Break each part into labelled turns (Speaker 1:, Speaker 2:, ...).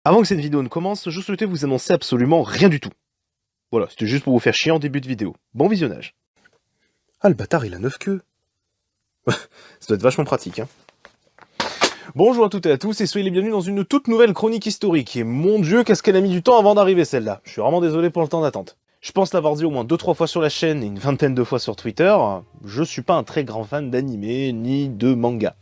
Speaker 1: Avant que cette vidéo ne commence, je souhaitais vous annoncer absolument rien du tout. Voilà, c'était juste pour vous faire chier en début de vidéo. Bon visionnage. Ah, le bâtard, il a 9 queues. Ça doit être vachement pratique, hein. Bonjour à toutes et à tous, et soyez les bienvenus dans une toute nouvelle chronique historique. Et mon dieu, qu'est-ce qu'elle a mis du temps avant d'arriver celle-là. Je suis vraiment désolé pour le temps d'attente. Je pense l'avoir dit au moins 2-3 fois sur la chaîne et une vingtaine de fois sur Twitter. Je suis pas un très grand fan d'anime ni de manga.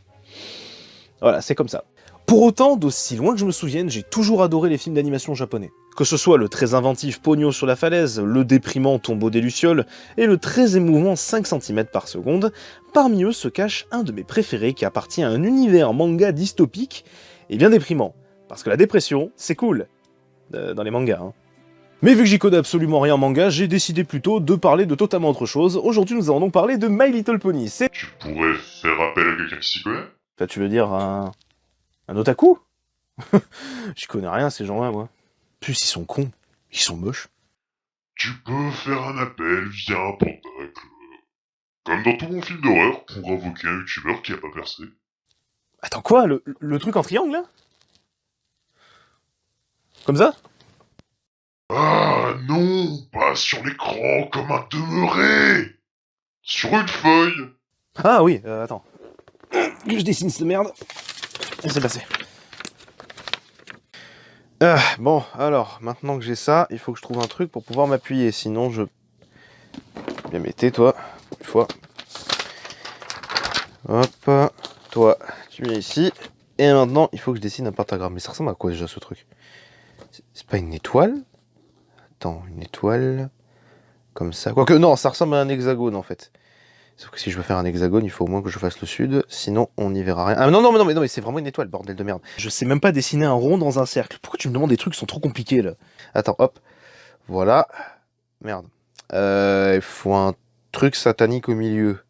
Speaker 1: Voilà, c'est comme ça. Pour autant, d'aussi loin que je me souvienne, j'ai toujours adoré les films d'animation japonais. Que ce soit le très inventif Pogno sur la falaise, le déprimant Tombeau des Lucioles, et le très émouvant 5 cm par seconde, parmi eux se cache un de mes préférés qui appartient à un univers manga dystopique et bien déprimant. Parce que la dépression, c'est cool. Dans les mangas, hein. Mais vu que j'y connais absolument rien en manga, j'ai décidé plutôt de parler de totalement autre chose. Aujourd'hui, nous allons donc parler de My Little Pony. C'est...
Speaker 2: Tu pourrais faire appel à quelqu'un qui s'y connaît?
Speaker 1: Enfin, tu veux dire un otaku? J'y connais rien, ces gens-là, moi. En plus, ils sont cons. Ils sont moches.
Speaker 2: Tu peux faire un appel via un pentacle. Comme dans tout bon film d'horreur, pour invoquer un youtubeur qui a pas percé.
Speaker 1: Attends, quoi? Le truc en triangle, là? Comme ça?
Speaker 2: Ah non, pas sur l'écran comme un demeuré! Sur une feuille!
Speaker 1: Ah oui, attends. Je dessine cette merde. Et c'est passé. Bon, alors, maintenant que j'ai ça, il faut que je trouve un truc pour pouvoir m'appuyer, sinon je... Bien, mais tais-toi, une fois. Hop, toi, tu viens ici. Et maintenant, il faut que je dessine un pentagramme. Mais ça ressemble à quoi déjà, ce truc? C'est pas une étoile? Attends, une étoile... Comme ça. Quoique, non, ça ressemble à un hexagone, en fait. Sauf que si je veux faire un hexagone, il faut au moins que je fasse le sud, sinon on n'y verra rien. Ah non, mais c'est vraiment une étoile, bordel de merde. Je sais même pas dessiner un rond dans un cercle. Pourquoi tu me demandes des trucs qui sont trop compliqués, là? Attends, hop. Voilà. Merde. Il faut un truc satanique au milieu.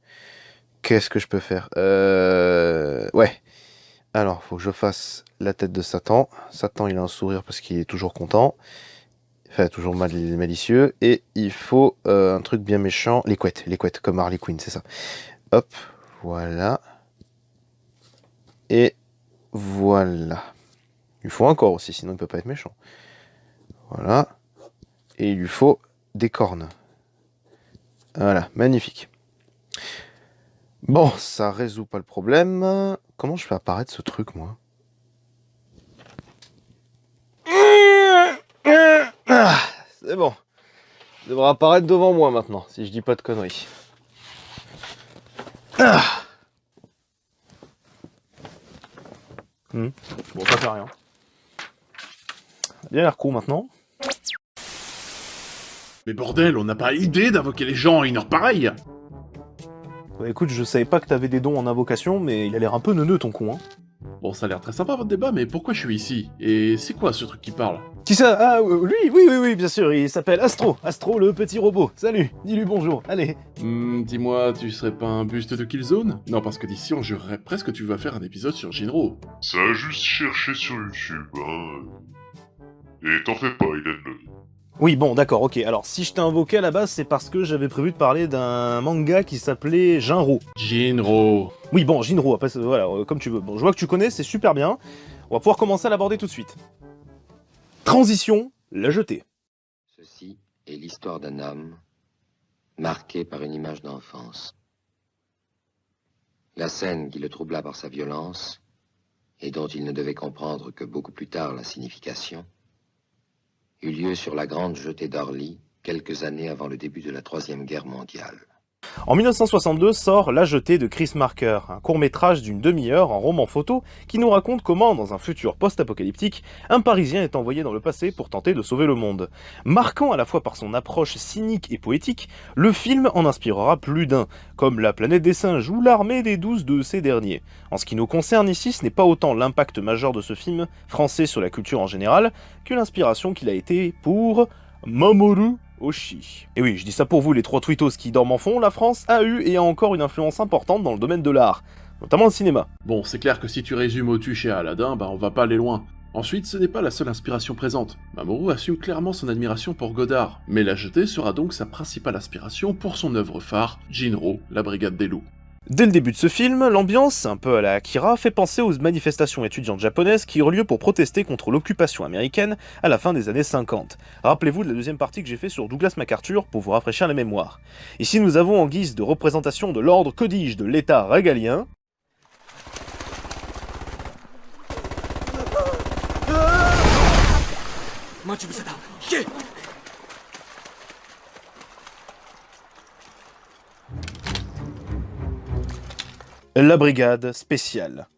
Speaker 1: Qu'est-ce que je peux faire? Ouais. Alors, faut que je fasse la tête de Satan. Satan, il a un sourire parce qu'il est toujours content. Enfin, toujours malicieux. Et il faut un truc bien méchant. Les couettes, comme Harley Quinn, c'est ça. Hop, voilà. Et voilà. Il lui faut un corps aussi, sinon il peut pas être méchant. Voilà. Et il lui faut des cornes. Voilà, magnifique. Bon, ça résout pas le problème. Comment je fais apparaître ce truc, moi? Ah, c'est bon. Il devra apparaître devant moi maintenant, si je dis pas de conneries. Ah. Bon, ça fait rien. Bien l'air cool maintenant.
Speaker 3: Mais bordel, on n'a pas idée d'invoquer les gens à une heure pareille!
Speaker 1: Bah écoute, je savais pas que t'avais des dons en invocation, mais il a l'air un peu neuneux ton con, hein.
Speaker 3: Bon, ça a l'air très sympa votre débat, mais pourquoi je suis ici? Et c'est quoi ce truc qui parle?
Speaker 1: Qui ça? Ah, lui, oui, bien sûr, il s'appelle Astro. Astro, le petit robot. Salut, dis-lui bonjour, allez.
Speaker 3: Dis-moi, tu serais pas un buste de Killzone? Non, parce que d'ici on jurerait presque que tu vas faire un épisode sur Jinro.
Speaker 2: Ça a juste cherché sur YouTube, hein. Et t'en fais pas, il a de l'œil.
Speaker 1: Oui, bon, d'accord, ok. Alors, si je t'ai invoqué à la base, c'est parce que j'avais prévu de parler d'un manga qui s'appelait Jinro.
Speaker 3: Jinro.
Speaker 1: Oui, bon, Jinro, après, voilà, comme tu veux. Bon, je vois que tu connais, c'est super bien. On va pouvoir commencer à l'aborder tout de suite. Transition, la jetée.
Speaker 4: Ceci est l'histoire d'un homme marqué par une image d'enfance. La scène qui le troubla par sa violence et dont il ne devait comprendre que beaucoup plus tard la signification eut lieu sur la grande jetée d'Orly, quelques années avant le début de la Troisième Guerre mondiale.
Speaker 1: En 1962 sort La Jetée de Chris Marker, un court-métrage d'une demi-heure en roman photo qui nous raconte comment, dans un futur post-apocalyptique, un Parisien est envoyé dans le passé pour tenter de sauver le monde. Marquant à la fois par son approche cynique et poétique, le film en inspirera plus d'un, comme La Planète des Singes ou L'Armée des 12 de ces derniers. En ce qui nous concerne ici, ce n'est pas autant l'impact majeur de ce film, français sur la culture en général, que l'inspiration qu'il a été pour Mamoru Oshii. Et oui, je dis ça pour vous les trois tweetos qui dorment en fond, la France a eu et a encore une influence importante dans le domaine de l'art, notamment le cinéma.
Speaker 3: Bon, c'est clair que si tu résumes Otuche et Aladdin, bah on va pas aller loin. Ensuite, ce n'est pas la seule inspiration présente. Mamoru assume clairement son admiration pour Godard, mais La Jetée sera donc sa principale inspiration pour son œuvre phare, Jinro, la Brigade des Loups.
Speaker 1: Dès le début de ce film, l'ambiance, un peu à la Akira, fait penser aux manifestations étudiantes japonaises qui eurent lieu pour protester contre l'occupation américaine à la fin des années 50. Rappelez-vous de la deuxième partie que j'ai fait sur Douglas MacArthur pour vous rafraîchir la mémoire. Ici nous avons en guise de représentation de l'ordre, que dis-je, de l'état régalien, la brigade spéciale.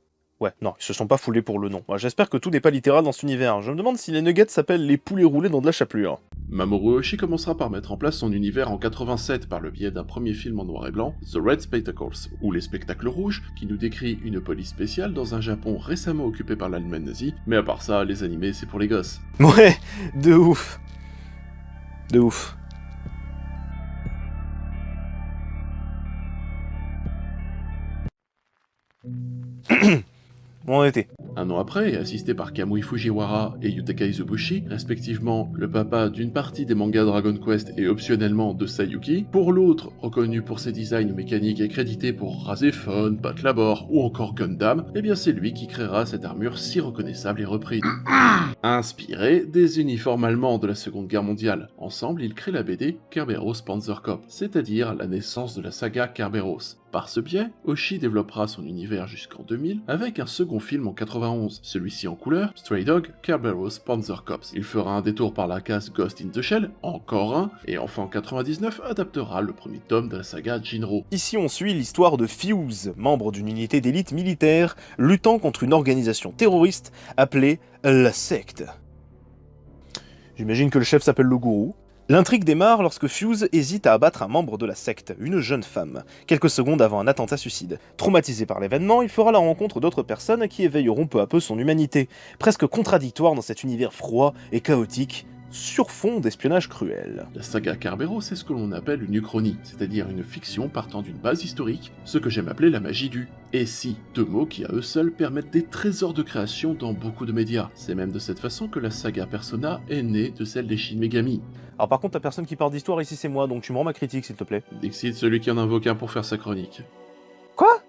Speaker 1: Ouais, non, ils se sont pas foulés pour le nom. Ouais, j'espère que tout n'est pas littéral dans cet univers. Je me demande si les nuggets s'appellent les poulets roulés dans de la chapelure.
Speaker 3: Mamoru Oshii commencera par mettre en place son univers en 87 par le biais d'un premier film en noir et blanc, The Red Spectacles, ou Les Spectacles Rouges, qui nous décrit une police spéciale dans un Japon récemment occupé par l'Allemagne nazie, mais à part ça, les animés c'est pour les gosses.
Speaker 1: Ouais, de ouf. De ouf. Bon, on était.
Speaker 3: Un an après, assisté par Kamui Fujiwara et Yutaka Izubushi, respectivement le papa d'une partie des mangas Dragon Quest et optionnellement de Sayuki, pour l'autre, reconnu pour ses designs mécaniques et crédité pour Razefon, Pat Labor ou encore Gundam, eh bien c'est lui qui créera cette armure si reconnaissable et reprise. Inspiré des uniformes allemands de la Seconde Guerre mondiale, ensemble ils créent la BD Kerberos Panzer Corps, c'est-à-dire la naissance de la saga Kerberos. Par ce biais, Oshii développera son univers jusqu'en 2000 avec un second film en 91, celui-ci en couleur, Stray Dog Kerberos Panzer Corps. Il fera un détour par la case Ghost in the Shell, encore un, et enfin en 99 adaptera le premier tome de la saga Jinro.
Speaker 1: Ici on suit l'histoire de Fuse, membre d'une unité d'élite militaire luttant contre une organisation terroriste appelée la secte. J'imagine que le chef s'appelle le gourou. L'intrigue démarre lorsque Fuse hésite à abattre un membre de la secte, une jeune femme, quelques secondes avant un attentat suicide. Traumatisé par l'événement, il fera la rencontre d'autres personnes qui éveilleront peu à peu son humanité, presque contradictoire dans cet univers froid et chaotique, sur fond d'espionnage cruel.
Speaker 3: La saga Kerberos, c'est ce que l'on appelle une uchronie, c'est-à-dire une fiction partant d'une base historique, ce que j'aime appeler la magie du « et si », deux mots qui à eux seuls permettent des trésors de création dans beaucoup de médias. C'est même de cette façon que la saga Persona est née de celle des Shin Megami.
Speaker 1: Alors par contre, la personne qui parle d'histoire ici c'est moi, donc tu me rends ma critique s'il te plaît.
Speaker 3: Dixit, celui qui en invoque un pour faire sa chronique.
Speaker 1: Quoi ?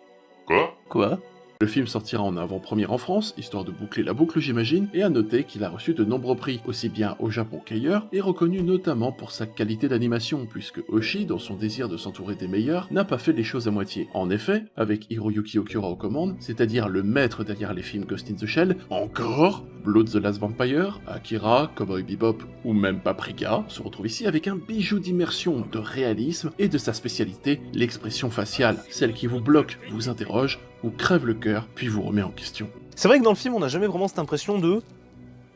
Speaker 3: Quoi ? Le film sortira en avant-première en France, histoire de boucler la boucle j'imagine, et à noter qu'il a reçu de nombreux prix, aussi bien au Japon qu'ailleurs, et reconnu notamment pour sa qualité d'animation, puisque Oshii, dans son désir de s'entourer des meilleurs, n'a pas fait les choses à moitié. En effet, avec Hiroyuki Okura aux commandes, c'est-à-dire le maître derrière les films Ghost in the Shell, encore, Blood the Last Vampire, Akira, Cowboy Bebop, ou même Paprika, se retrouve ici avec un bijou d'immersion, de réalisme, et de sa spécialité, l'expression faciale, celle qui vous bloque, vous interroge, vous crève le cœur, puis vous remet en question.
Speaker 1: C'est vrai que dans le film on n'a jamais vraiment cette impression de...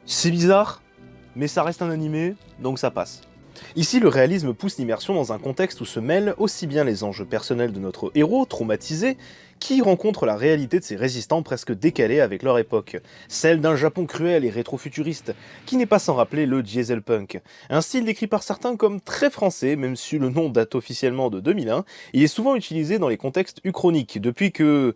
Speaker 1: C'est bizarre, mais ça reste un animé, donc ça passe. Ici, le réalisme pousse l'immersion dans un contexte où se mêlent aussi bien les enjeux personnels de notre héros, traumatisé, qui rencontre la réalité de ces résistants presque décalés avec leur époque, celle d'un Japon cruel et rétro-futuriste, qui n'est pas sans rappeler le dieselpunk, un style décrit par certains comme très français, même si le nom date officiellement de 2001, il est souvent utilisé dans les contextes uchroniques, depuis que...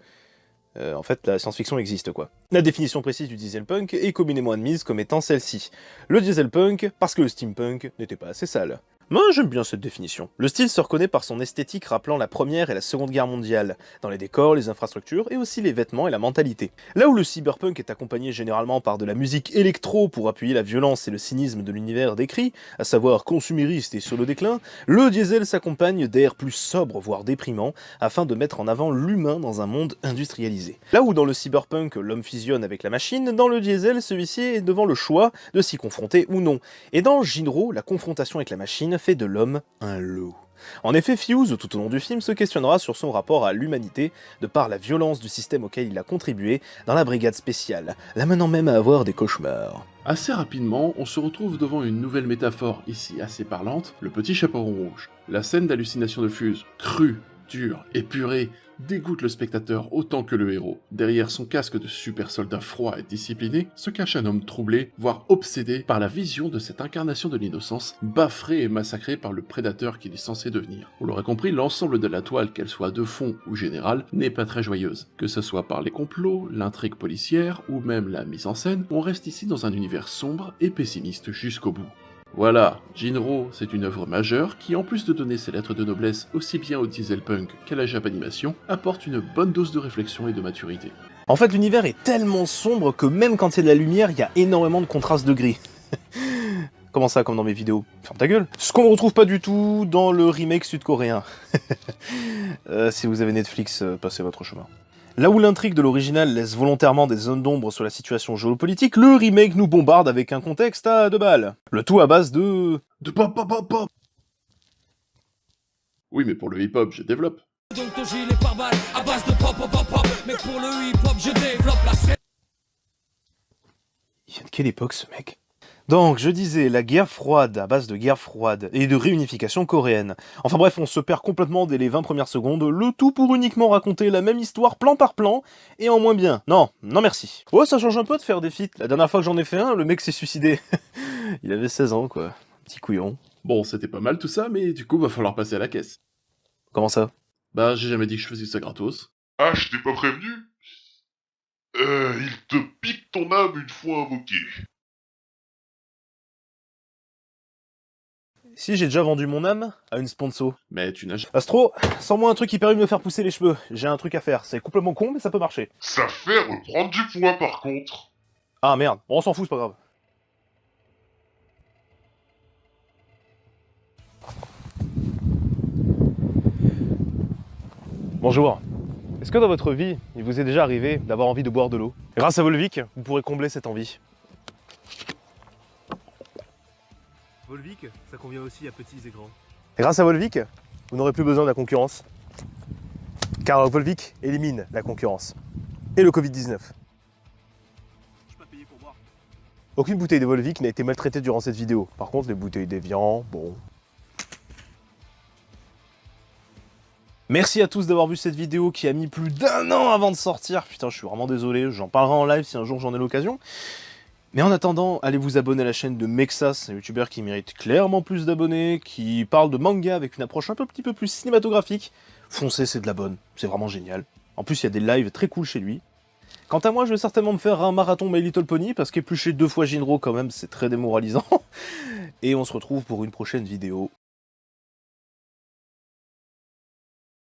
Speaker 1: en fait, la science-fiction existe, quoi. La définition précise du dieselpunk est communément admise comme étant celle-ci. Le dieselpunk, parce que le steampunk n'était pas assez sale. Moi, j'aime bien cette définition. Le style se reconnaît par son esthétique rappelant la Première et la Seconde Guerre mondiale, dans les décors, les infrastructures, et aussi les vêtements et la mentalité. Là où le cyberpunk est accompagné généralement par de la musique électro pour appuyer la violence et le cynisme de l'univers décrit, à savoir consumériste et sur le déclin, le diesel s'accompagne d'airs plus sobres, voire déprimants, afin de mettre en avant l'humain dans un monde industrialisé. Là où dans le cyberpunk, l'homme fusionne avec la machine, dans le diesel, celui-ci est devant le choix de s'y confronter ou non. Et dans Jinro, la confrontation avec la machine fait de l'homme un loup. En effet, Fuse, tout au long du film, se questionnera sur son rapport à l'humanité, de par la violence du système auquel il a contribué dans la brigade spéciale, l'amenant même à avoir des cauchemars.
Speaker 3: Assez rapidement, on se retrouve devant une nouvelle métaphore, ici assez parlante, le petit chaperon rouge. La scène d'hallucination de Fuse, crue, dure, épurée, dégoûte le spectateur autant que le héros. Derrière son casque de super soldat froid et discipliné, se cache un homme troublé, voire obsédé par la vision de cette incarnation de l'innocence, baffrée et massacrée par le prédateur qu'il est censé devenir. Vous l'aurez compris, l'ensemble de la toile, qu'elle soit de fond ou générale, n'est pas très joyeuse. Que ce soit par les complots, l'intrigue policière, ou même la mise en scène, on reste ici dans un univers sombre et pessimiste jusqu'au bout. Voilà, Jinro, c'est une œuvre majeure qui, en plus de donner ses lettres de noblesse aussi bien au dieselpunk qu'à la Japanimation, apporte une bonne dose de réflexion et de maturité.
Speaker 1: En fait, l'univers est tellement sombre que même quand il y a de la lumière, il y a énormément de contrastes de gris. Comment ça, comme dans mes vidéos? Ferme ta gueule. Ce qu'on ne retrouve pas du tout dans le remake sud-coréen. Si vous avez Netflix, passez votre chemin. Là où l'intrigue de l'original laisse volontairement des zones d'ombre sur la situation géopolitique, le remake nous bombarde avec un contexte à 2 balles. Le tout à base de...
Speaker 3: De pop pop pop pop. Oui, mais pour le hip-hop, je développe.
Speaker 5: Donc ton gilet pare-balles à base de pop pop pop pop. Mais pour le hip-hop je développe la scène.
Speaker 1: Il vient de quelle époque ce mec? Donc, je disais, la guerre froide, à base de guerre froide, et de réunification coréenne. Enfin bref, on se perd complètement dès les 20 premières secondes, le tout pour uniquement raconter la même histoire plan par plan, et en moins bien. Non, non merci. Ouais, ça change un peu de faire des feats. La dernière fois que j'en ai fait un, le mec s'est suicidé. Il avait 16 ans, quoi. Petit couillon.
Speaker 3: Bon, c'était pas mal tout ça, mais du coup, va falloir passer à la caisse.
Speaker 1: Comment ça?
Speaker 3: Bah, j'ai jamais dit que je faisais ça gratos.
Speaker 2: Ah, je t'ai pas prévenu? Il te pique ton âme une fois invoqué.
Speaker 1: Si j'ai déjà vendu mon âme à une sponsor.
Speaker 3: Mais tu n'as
Speaker 1: Astro, sors-moi un truc qui permet de me faire pousser les cheveux. J'ai un truc à faire. C'est complètement con, mais ça peut marcher.
Speaker 2: Ça fait reprendre du poids par contre.
Speaker 1: Ah merde, bon, on s'en fout, c'est pas grave. Bonjour. Est-ce que dans votre vie, il vous est déjà arrivé d'avoir envie de boire de l'eau? Grâce à Volvic, vous pourrez combler cette envie. Volvic, ça convient aussi à petits et grands. Grâce à Volvic, vous n'aurez plus besoin de la concurrence. Car Volvic élimine la concurrence. Et le Covid-19. Je suis pas payé pour boire. Aucune bouteille de Volvic n'a été maltraitée durant cette vidéo. Par contre, les bouteilles d'Evian, bon... Merci à tous d'avoir vu cette vidéo qui a mis plus d'1 an avant de sortir. Putain, je suis vraiment désolé, j'en parlerai en live si un jour j'en ai l'occasion. Mais en attendant, allez vous abonner à la chaîne de Mexas, un youtubeur qui mérite clairement plus d'abonnés, qui parle de manga avec une approche un petit peu plus cinématographique. Foncez, c'est de la bonne, c'est vraiment génial. En plus, il y a des lives très cool chez lui. Quant à moi, je vais certainement me faire un marathon My Little Pony, parce qu'éplucher 2 fois Jinro quand même, c'est très démoralisant. Et on se retrouve pour une prochaine vidéo.